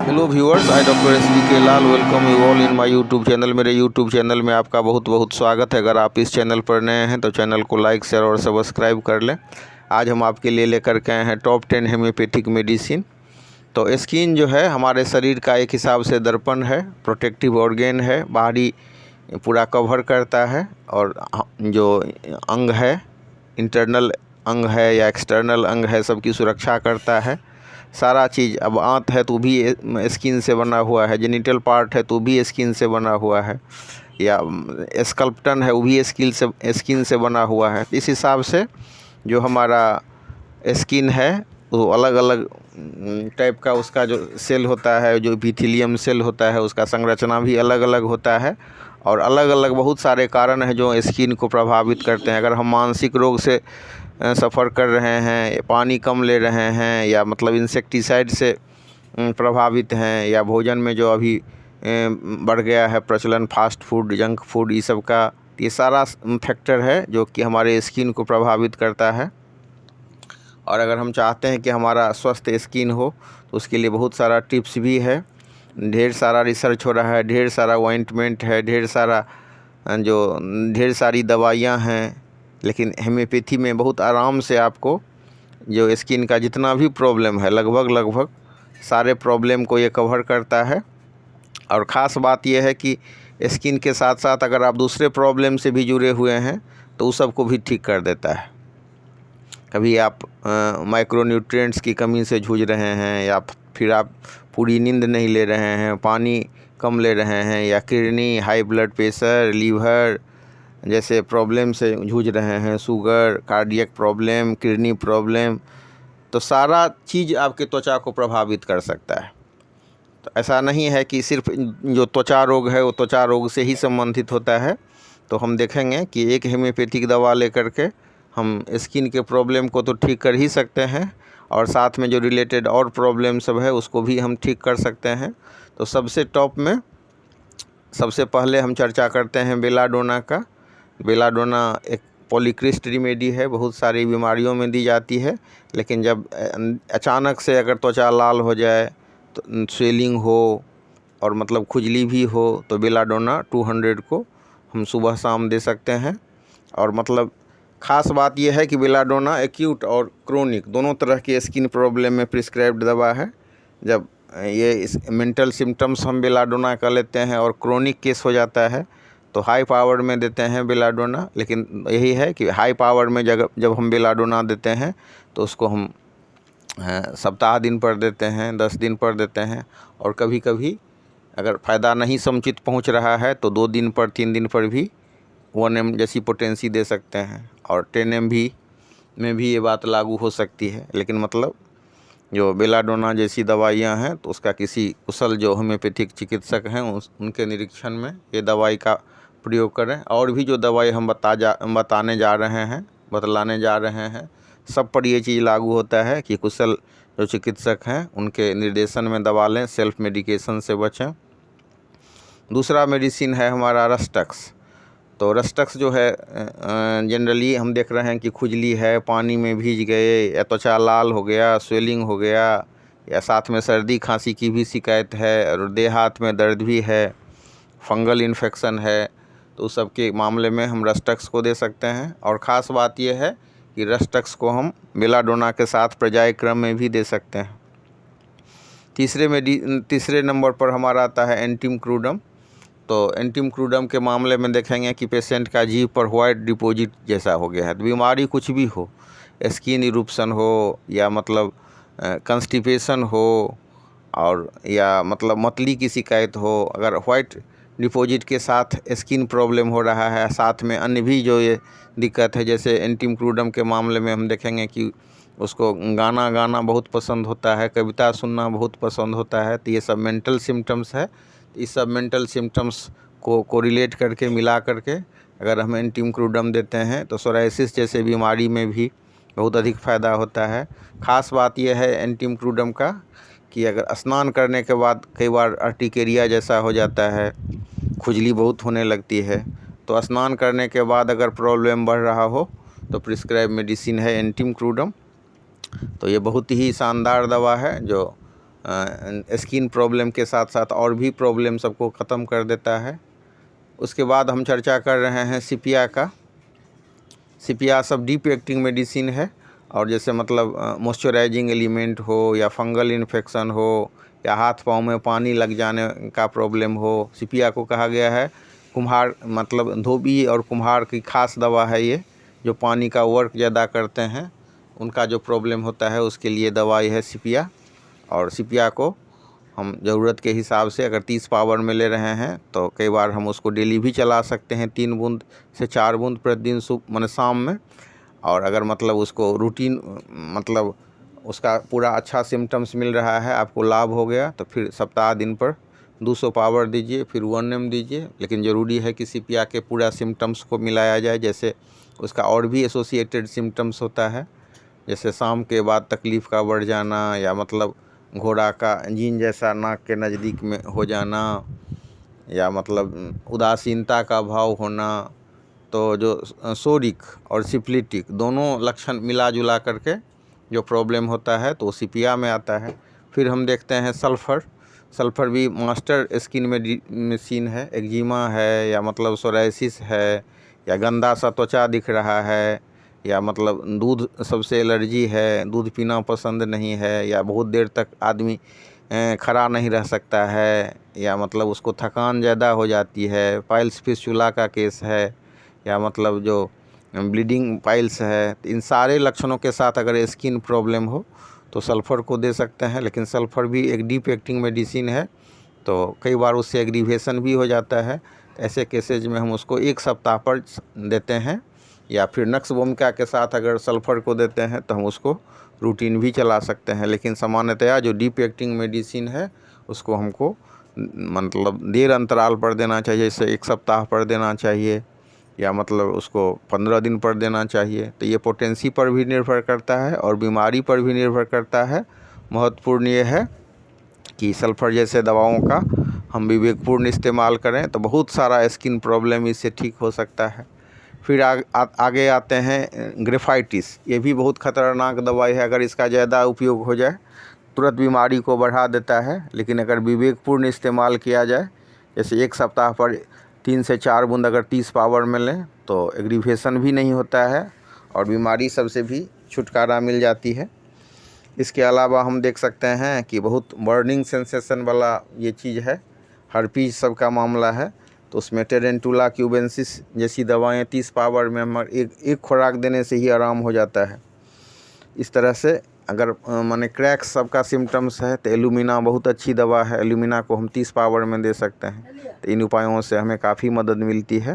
Hello viewers, I doctor S V K Lal welcome you all in my YouTube channel. मेरे YouTube channel में आपका बहुत बहुत स्वागत है। अगर आप इस चैनल पर नए हैं तो चैनल को लाइक शेयर और सब्सक्राइब कर लें। आज हम आपके लिए लेकर के आए हैं टॉप 10 हेम्योपैथिक मेडिसिन। तो स्किन जो है हमारे शरीर का एक हिसाब से दर्पण है, प्रोटेक्टिव ऑर्गेन है, बाहरी पूरा कवर करता है। और जो अंग है, इंटरनल अंग है या एक्सटर्नल अंग है, सबकी सुरक्षा करता है। सारा चीज़, अब आंत है तो भी स्किन से बना हुआ है, जेनिटल पार्ट है तो भी स्किन से बना हुआ है, या स्कल्प्टन है वो भी स्किन से बना हुआ है। इस हिसाब से जो हमारा स्किन है वो अलग अलग टाइप का उसका जो सेल होता है, जो इपिथेलियम सेल होता है, उसका संरचना भी अलग अलग होता है। और अलग अलग बहुत सारे कारण हैं जो स्किन को प्रभावित करते हैं। अगर हम मानसिक रोग से सफ़र कर रहे हैं, पानी कम ले रहे हैं, या मतलब इंसेक्टिसाइड से प्रभावित हैं, या भोजन में जो अभी बढ़ गया है प्रचलन फास्ट फूड, जंक फूड, ये सब का, ये सारा फैक्टर है जो कि हमारे स्किन को प्रभावित करता है। और अगर हम चाहते हैं कि हमारा स्वस्थ स्किन हो तो उसके लिए बहुत सारा टिप्स भी है, ढेर सारा रिसर्च हो रहा है, ढेर सारा ऑइंटमेंट है, ढेर सारी दवाइयाँ हैं। लेकिन हेम्योपैथी में बहुत आराम से आपको जो स्किन का जितना भी प्रॉब्लम है, लगभग सारे प्रॉब्लम को ये कवर करता है। और ख़ास बात यह है कि स्किन के साथ साथ अगर आप दूसरे प्रॉब्लम से भी जुड़े हुए हैं तो उस सब को भी ठीक कर देता है। कभी आप माइक्रोन्यूट्रिएंट्स की कमी से जूझ रहे हैं, या फिर आप पूरी नींद नहीं ले रहे हैं, पानी कम ले रहे हैं, या kidney, high blood pressure, liver जैसे प्रॉब्लम से जूझ रहे हैं, sugar, cardiac problem, kidney problem, तो सारा चीज़ आपके त्वचा को प्रभावित कर सकता है। तो ऐसा नहीं है कि सिर्फ जो त्वचा रोग है वो त्वचा रोग से ही संबंधित होता है। तो हम देखेंगे कि एक हेम्योपैथिक दवा लेकर के हम स्किन के प्रॉब्लम को तो ठीक कर ही सकते हैं, और साथ में जो रिलेटेड और प्रॉब्लम सब है उसको भी हम ठीक कर सकते हैं। तो सबसे टॉप में सबसे पहले हम चर्चा करते हैं बेलाडोना का। बेलाडोना एक पॉलीक्रिस्ट रेमेडी है, बहुत सारी बीमारियों में दी जाती है। लेकिन जब अचानक से अगर त्वचा लाल हो जाए, तो स्वेलिंग हो और मतलब खुजली भी हो, तो बेलाडोना 200 को हम सुबह शाम दे सकते हैं। और मतलब ख़ास बात यह है कि बेलाडोना एक्यूट और क्रोनिक दोनों तरह के स्किन प्रॉब्लम में प्रिस्क्राइब्ड दवा है। जब ये इस मेंटल सिम्टम्स हम बेलाडोना का लेते हैं और क्रोनिक केस हो जाता है तो हाई पावर में देते हैं बेलाडोना। लेकिन यही है कि हाई पावर में जब हम बेलाडोना देते हैं तो उसको हम सप्ताह दिन पर देते हैं, 10 दिन पर देते हैं, और कभी कभी अगर फ़ायदा नहीं समुचित पहुंच रहा है तो 2 दिन पर, 3 दिन पर भी 1 ml जैसी पोटेंसी दे सकते हैं। और 10 ml में भी ये बात लागू हो सकती है। लेकिन मतलब जो बेलाडोना जैसी दवाइयाँ हैं तो उसका किसी कुशल जो होम्योपैथिक चिकित्सक हैं उनके निरीक्षण में ये दवाई का प्रयोग करें। और भी जो दवाई हम बतलाने जा रहे हैं सब पर ये चीज़ लागू होता है कि कुशल जो चिकित्सक हैं उनके निर्देशन में दवा लें, सेल्फ मेडिकेशन से बचें। दूसरा मेडिसिन है हमारा रस्टक्स। तो रस्टक्स जो है जनरली हम देख रहे हैं कि खुजली है, पानी में भीग गए, या त्वचा लाल हो गया, स्वेलिंग हो गया, या साथ में सर्दी खांसी की भी शिकायत है, और देह हाथ में दर्द भी है, फंगल इन्फेक्शन है, तो उस सब के मामले में हम रस्टक्स को दे सकते हैं। और ख़ास बात यह है कि रस्टक्स को हम बेलाडोना के साथ पर्याय क्रम में भी दे सकते हैं। तीसरे नंबर पर हमारा आता है एंटिम क्रूडम। तो एंटिम क्रूडम के मामले में देखेंगे कि पेशेंट का जीभ पर वाइट डिपॉजिट जैसा हो गया है। तो बीमारी कुछ भी हो, स्किन इरूप्शन हो, या मतलब कंस्टिपेशन हो, और या मतलब मतली की शिकायत हो, अगर वाइट डिपॉजिट के साथ स्किन प्रॉब्लम हो रहा है, साथ में अन्य भी जो ये दिक्कत है, जैसे एंटिम क्रूडम के मामले में हम देखेंगे कि उसको गाना गाना बहुत पसंद होता है, कविता सुनना बहुत पसंद होता है। तो ये सब मेंटल सिम्टम्स है। इस सब मेंटल सिम्टम्स को कोरिलेट करके, मिला करके अगर हम एंटिम क्रूडम देते हैं तो सोराइसिस जैसे बीमारी में भी बहुत अधिक फ़ायदा होता है। ख़ास बात यह है एंटिम क्रूडम का कि अगर स्नान करने के बाद कई बार अर्टिकेरिया जैसा हो जाता है, खुजली बहुत होने लगती है, तो स्नान करने के बाद अगर प्रॉब्लम बढ़ रहा हो तो प्रिस्क्राइब मेडिसिन है एंटिम क्रूडम। तो ये बहुत ही शानदार दवा है जो स्किन प्रॉब्लम के साथ साथ और भी प्रॉब्लम सबको ख़त्म कर देता है। उसके बाद हम चर्चा कर रहे हैं सीपिया का। सीपिया सब डीप एक्टिंग मेडिसिन है, और जैसे मतलब मॉइस्चराइजिंग एलिमेंट हो या फंगल इन्फेक्शन हो या हाथ पाँव में पानी लग जाने का प्रॉब्लम हो, सीपिया को कहा गया है कुम्हार, मतलब धोबी और कुम्हार की खास दवा है ये, जो पानी का वर्क ज़्यादा करते हैं उनका जो प्रॉब्लम होता है उसके लिए दवाई है सीपिया। और सीपिया को हम ज़रूरत के हिसाब से अगर 30 पावर में ले रहे हैं तो कई बार हम उसको डेली भी चला सकते हैं, 3 बूंद से 4 बूंद प्रतिदिन माने शाम में। और अगर मतलब उसको रूटीन मतलब उसका पूरा अच्छा सिम्टम्स मिल रहा है, आपको लाभ हो गया, तो फिर सप्ताह दिन पर 200 पावर दीजिए, फिर 1 ml दीजिए। लेकिन ज़रूरी है कि सीपिया के पूरा सिम्टम्स को मिलाया जाए, जैसे उसका और भी एसोसिएटेड सिम्टम्स होता है, जैसे शाम के बाद तकलीफ़ का बढ़ जाना, या मतलब घोड़ा का जीन जैसा नाक के नज़दीक में हो जाना, या मतलब उदासीनता का भाव होना। तो जो सोरिक और सिफिलिटिक दोनों लक्षण मिला जुला करके जो प्रॉब्लम होता है तो सीपिया में आता है। फिर हम देखते हैं सल्फ़र। सल्फ़र भी मास्टर स्किन मेडिसिन है। एक्जिमा है, या मतलब सोराइसिस है, या गंदा सा त्वचा दिख रहा है, या मतलब दूध सबसे एलर्जी है, दूध पीना पसंद नहीं है, या बहुत देर तक आदमी खड़ा नहीं रह सकता है, या मतलब उसको थकान ज़्यादा हो जाती है, पाइल्स फिस्टुला का केस है, या मतलब जो ब्लीडिंग पाइल्स है, तो इन सारे लक्षणों के साथ अगर स्किन प्रॉब्लम हो तो सल्फ़र को दे सकते हैं। लेकिन सल्फ़र भी एक डीप एक्टिंग मेडिसिन है, तो कई बार उससे एग्रीवेशन भी हो जाता है। ऐसे केसेज में हम उसको 1 सप्ताह पर देते हैं, या फिर नक्स भूमिका के साथ अगर सल्फ़र को देते हैं तो हम उसको रूटीन भी चला सकते हैं। लेकिन सामान्यतया जो डीप एक्टिंग मेडिसिन है उसको हमको मतलब देर अंतराल पर देना चाहिए, जैसे 1 सप्ताह पर देना चाहिए, या मतलब उसको 15 दिन पर देना चाहिए। तो ये पोटेंसी पर भी निर्भर करता है और बीमारी पर भी निर्भर करता है। महत्वपूर्ण ये है कि सल्फ़र जैसे दवाओं का हम विवेकपूर्ण इस्तेमाल करें तो बहुत सारा स्किन प्रॉब्लम इससे ठीक हो सकता है। फिर आगे आते हैं ग्रेफाइटिस। ये भी बहुत ख़तरनाक दवाई है, अगर इसका ज़्यादा उपयोग हो जाए तुरंत बीमारी को बढ़ा देता है। लेकिन अगर विवेकपूर्ण इस्तेमाल किया जाए, जैसे 1 सप्ताह पर 3 से 4 बूंद अगर 30 पावर में लें तो एग्रीवेशन भी नहीं होता है और बीमारी सबसे भी छुटकारा मिल जाती है। इसके अलावा हम देख सकते हैं कि बहुत बर्निंग सेंसेशन वाला ये चीज़ है, हर्पीज सब का मामला है, तो उसमें टेरेंटुला क्यूबेंसिस जैसी दवाएं 30 पावर में हम एक खुराक देने से ही आराम हो जाता है। इस तरह से अगर माने क्रैक्स सबका सिम्टम्स है तो एलुमिना बहुत अच्छी दवा है, एलुमिना को हम 30 पावर में दे सकते हैं। तो इन उपायों से हमें काफ़ी मदद मिलती है।